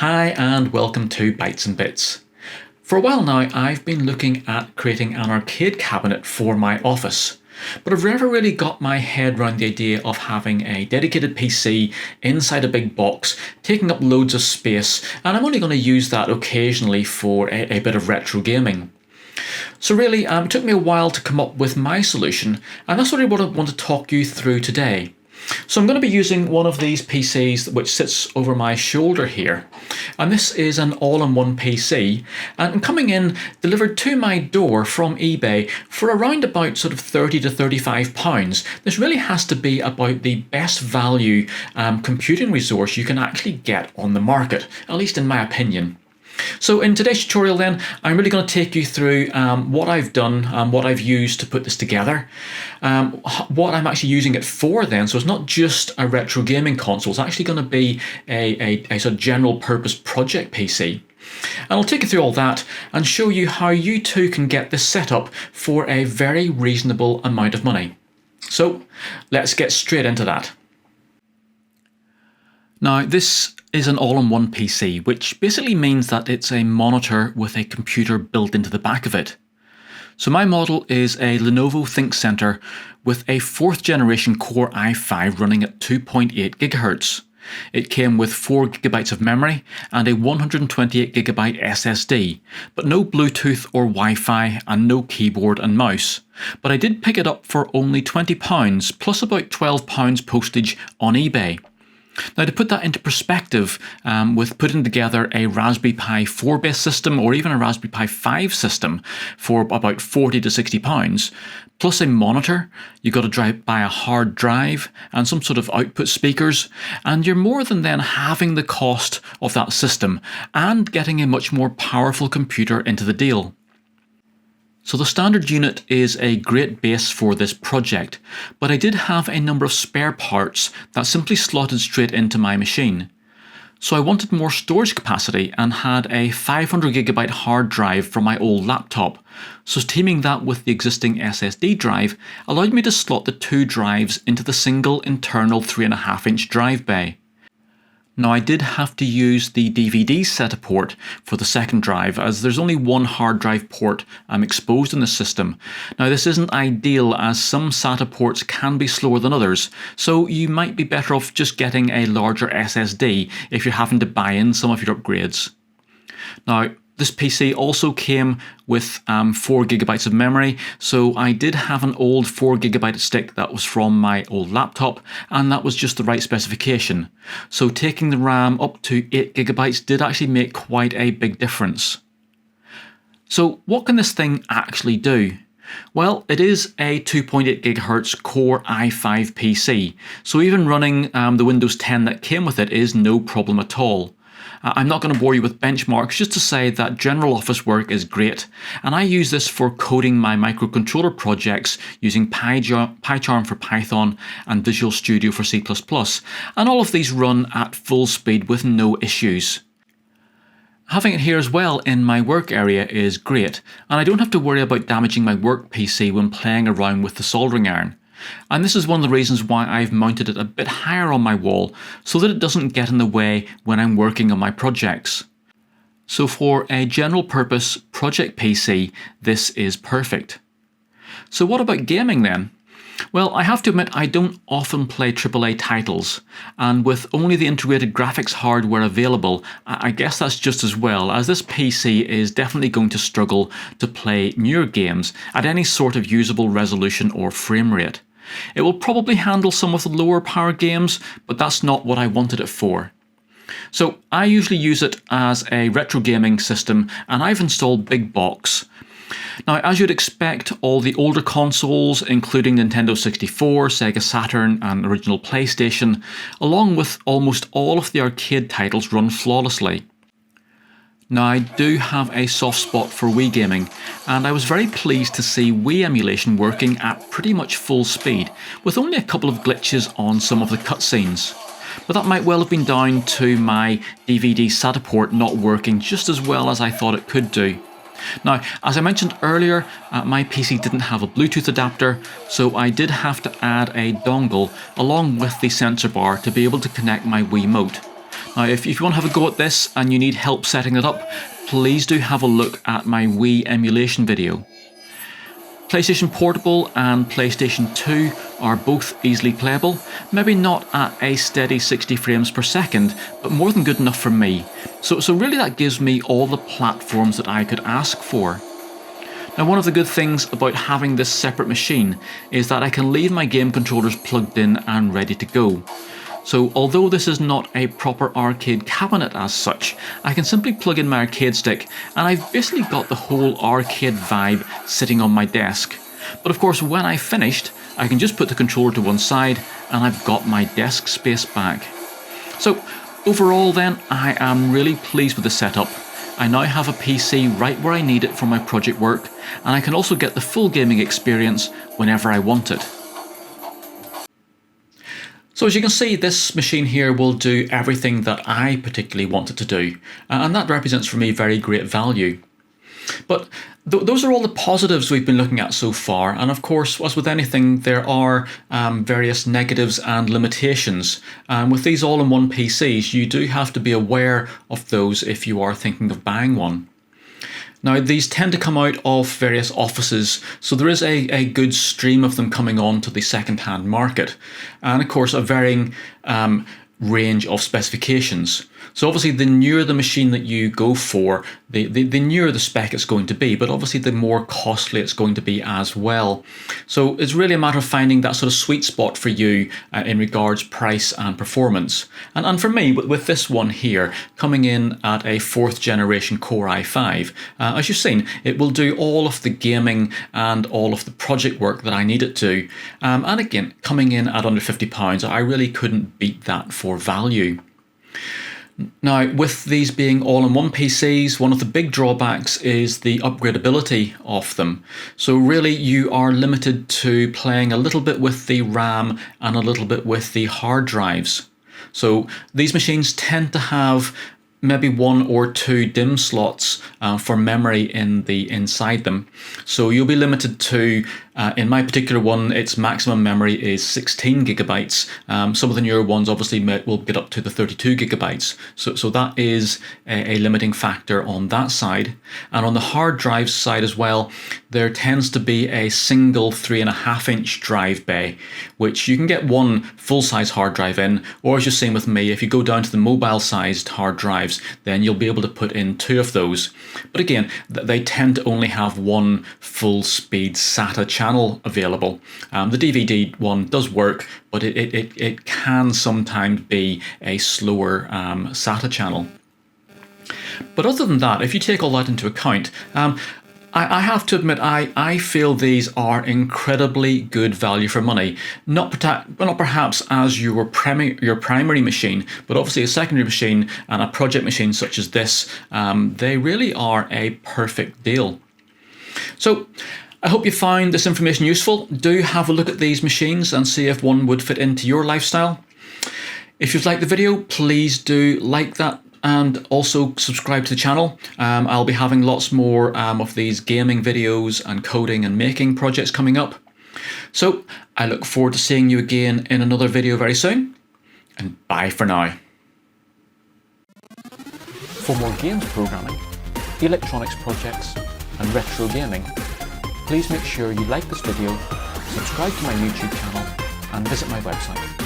Hi and welcome to Bytes and Bits. For a while now I've been looking at creating an arcade cabinet for my office, but I've never really got my head around the idea of having a dedicated PC inside a big box, taking up loads of space, and I'm only going to use that occasionally for a bit of retro gaming. So really, it took me a while to come up with my solution, and that's really what I want to talk you through today. So I'm going to be using one of these PCs which sits over my shoulder here, and this is an all-in-one PC, and coming in delivered to my door from eBay for around about sort of £30 to £35. This really has to be about the best value computing resource you can actually get on the market, at least in my opinion. So in today's tutorial then, I'm really going to take you through what I've done, what I've used to put this together, what I'm actually using it for then. So it's not just a retro gaming console, it's actually going to be a sort of general purpose project PC. And I'll take you through all that and show you how you too can get this set up for a very reasonable amount of money. So let's get straight into that. Now this is an all-in-one PC, which basically means that it's a monitor with a computer built into the back of it. So my model is a Lenovo ThinkCentre with a 4th generation Core i5 running at 2.8 GHz. It came with 4 GB of memory and a 128 GB SSD, but no Bluetooth or Wi-Fi and no keyboard and mouse. But I did pick it up for only £20 plus about £12 postage on eBay. Now to put that into perspective, with putting together a Raspberry Pi 4 based system or even a Raspberry Pi 5 system for about £40 to £60, plus a monitor, you've got to buy a hard drive and some sort of output speakers, and you're more than then having the cost of that system and getting a much more powerful computer into the deal. So the standard unit is a great base for this project, but I did have a number of spare parts that simply slotted straight into my machine. So I wanted more storage capacity and had a 500 GB hard drive from my old laptop. So teaming that with the existing SSD drive allowed me to slot the two drives into the single internal 3.5-inch drive bay. Now I did have to use the DVD SATA port for the second drive, as there's only one hard drive port exposed in the system. Now this isn't ideal, as some SATA ports can be slower than others, so you might be better off just getting a larger SSD if you're having to buy in some of your upgrades. Now this PC also came with 4 GB of memory, so I did have an old 4 GB stick that was from my old laptop, and that was just the right specification. So taking the RAM up to 8 GB did actually make quite a big difference. So what can this thing actually do? Well, it is a 2.8 GHz Core i5 PC, so even running the Windows 10 that came with it is no problem at all. I'm not going to bore you with benchmarks, just to say that general office work is great, and I use this for coding my microcontroller projects using PyCharm for Python and Visual Studio for C++, and all of these run at full speed with no issues. Having it here as well in my work area is great, and I don't have to worry about damaging my work PC when playing around with the soldering iron. And this is one of the reasons why I've mounted it a bit higher on my wall, so that it doesn't get in the way when I'm working on my projects. So for a general purpose project PC, this is perfect. So what about gaming then? Well, I have to admit I don't often play AAA titles, and with only the integrated graphics hardware available, I guess that's just as well, as this PC is definitely going to struggle to play newer games at any sort of usable resolution or frame rate. It will probably handle some of the lower power games, but that's not what I wanted it for. So I usually use it as a retro gaming system, and I've installed Big Box. Now, as you'd expect, all the older consoles, including Nintendo 64, Sega Saturn and original PlayStation, along with almost all of the arcade titles, run flawlessly. Now, I do have a soft spot for Wii Gaming, and I was very pleased to see Wii emulation working at pretty much full speed, with only a couple of glitches on some of the cutscenes. But that might well have been down to my DVD SATA port not working just as well as I thought it could do. Now, as I mentioned earlier, my PC didn't have a Bluetooth adapter, so I did have to add a dongle along with the sensor bar to be able to connect my Wiimote. Now, if you want to have a go at this and you need help setting it up, please do have a look at my Wii emulation video. PlayStation Portable and PlayStation 2 are both easily playable, maybe not at a steady 60 frames per second, but more than good enough for me. So really that gives me all the platforms that I could ask for. Now, one of the good things about having this separate machine is that I can leave my game controllers plugged in and ready to go. So although this is not a proper arcade cabinet as such, I can simply plug in my arcade stick and I've basically got the whole arcade vibe sitting on my desk. But of course, when I've finished, I can just put the controller to one side and I've got my desk space back. So overall then, I am really pleased with the setup. I now have a PC right where I need it for my project work, and I can also get the full gaming experience whenever I want it. So as you can see, this machine here will do everything that I particularly want it to do, and that represents for me very great value. But those are all the positives we've been looking at so far, and of course, as with anything, there are various negatives and limitations. With these all-in-one PCs, you do have to be aware of those if you are thinking of buying one. Now, these tend to come out of various offices, so there is a good stream of them coming on to the second-hand market, and of course a varying range of specifications. So obviously the newer the machine that you go for, the newer the spec it's going to be, but obviously the more costly it's going to be as well. So it's really a matter of finding that sort of sweet spot for you in regards price and performance. And for me, with this one here, coming in at a 4th generation Core i5, as you've seen, it will do all of the gaming and all of the project work that I need it to. And again, coming in at under £50, I really couldn't beat that for value. Now, with these being all-in-one PCs, one of the big drawbacks is the upgradability of them. So really you are limited to playing a little bit with the RAM and a little bit with the hard drives. So these machines tend to have maybe 1 or 2 DIMM slots for memory inside them. So you'll be limited to, in my particular one, its maximum memory is 16 gigabytes. Some of the newer ones obviously will get up to the 32 gigabytes. So that is a limiting factor on that side. And on the hard drive side as well, there tends to be a single 3.5-inch drive bay, which you can get one full-size hard drive in, or as you've seen with me, if you go down to the mobile-sized hard drives, then you'll be able to put in 2 of those. But again, they tend to only have one full-speed SATA channel available. The DVD one does work, but it can sometimes be a slower SATA channel. But other than that, if you take all that into account, I have to admit, I feel these are incredibly good value for money. Not perhaps as your primary machine, but obviously a secondary machine and a project machine such as this, they really are a perfect deal. So I hope you found this information useful. Do have a look at these machines and see if one would fit into your lifestyle. If you've liked the video, please do like that and also subscribe to the channel. I'll be having lots more of these gaming videos and coding and making projects coming up. So I look forward to seeing you again in another video very soon, and bye for now. For more games programming, electronics projects and retro gaming, please make sure you like this video, subscribe to my YouTube channel and visit my website.